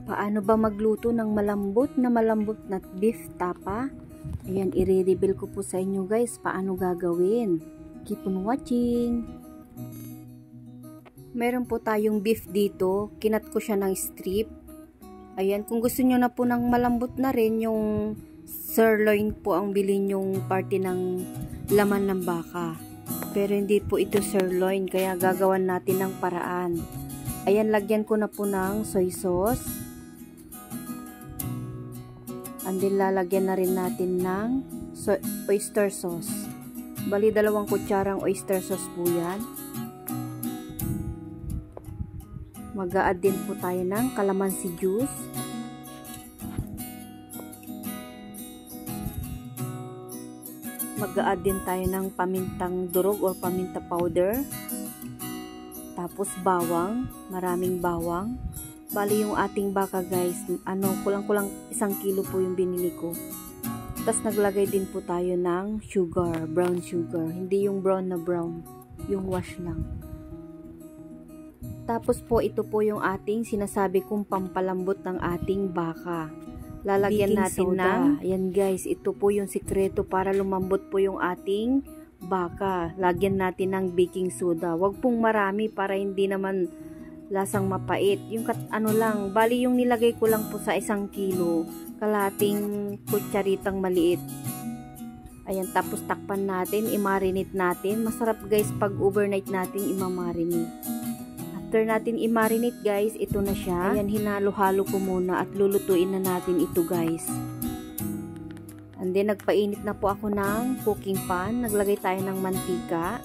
Paano ba magluto ng malambot na beef tapa? Ayan, i-reveal ko po sa inyo guys paano gagawin. Keep on watching. Meron po tayong beef dito. Kinat ko siya ng strip. Ayan, kung gusto nyo na po ng malambot na rin, yung sirloin po ang bilhin yung parte ng laman ng baka. Pero hindi po ito sirloin, kaya gagawan natin ng paraan. Ayan, lagyan ko na po ng soy sauce. And then lalagyan na rin natin ng oyster sauce. Bali 2 kutsarang oyster sauce po yan. Mag-a-add din po tayo ng calamansi juice. Mag-a-add din tayo ng pamintang durog or paminta powder. Tapos bawang, maraming bawang. Bali yung ating baka guys, kulang-kulang 1 kilo po yung binili ko. Tapos naglagay din po tayo ng sugar, brown sugar. Hindi yung brown na brown, yung wash lang. Tapos po ito po yung ating sinasabi kong pampalambot ng ating baka. Lalagyan natin ng, ayan guys, ito po yung sikreto para lumambot po yung ating baka. Lagyan natin ng baking soda. Huwag pong marami para hindi naman lasang mapait. Yung lang, bali yung nilagay ko lang po sa 1 kilo, kalahating kutsaritang maliit. Ayan, tapos takpan natin, i-marinate natin. Masarap guys pag overnight natin i-marinate. After natin i-marinate guys, ito na siya. Ayan, hinalo-halo ko muna at lulutuin na natin ito guys. And then nagpainit na po ako ng cooking pan. Naglagay tayo ng mantika.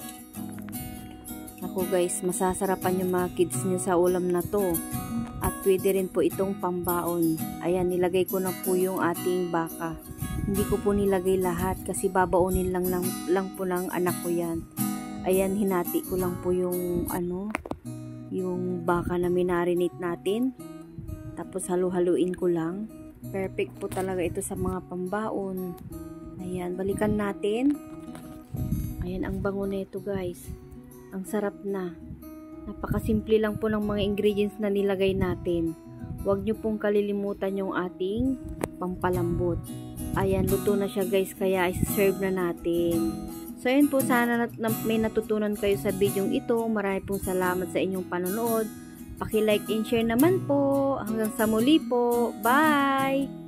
Ako guys, masasarapan yung mga kids nyo sa ulam na to. At pwede rin po itong pambaon. Ayan, nilagay ko na po yung ating baka. Hindi ko po nilagay lahat kasi babaonin lang po ng anak ko yan. Ayan, hinati ko lang po yung yung baka na minarinate natin. Tapos halu-haluin ko lang. Perfect po talaga ito sa mga pambaon. Ayan, balikan natin. Ayan, ang bango nito guys. Ang sarap na. Napakasimple lang po ng mga ingredients na nilagay natin. Huwag nyo pong kalilimutan yung ating pampalambot. Ayan, luto na siya guys, kaya i-serve na natin. So ayun po, sana may natutunan kayo sa video ito. Marami pong salamat sa inyong panonood. Paki-like and share naman po. Hanggang sa muli po. Bye!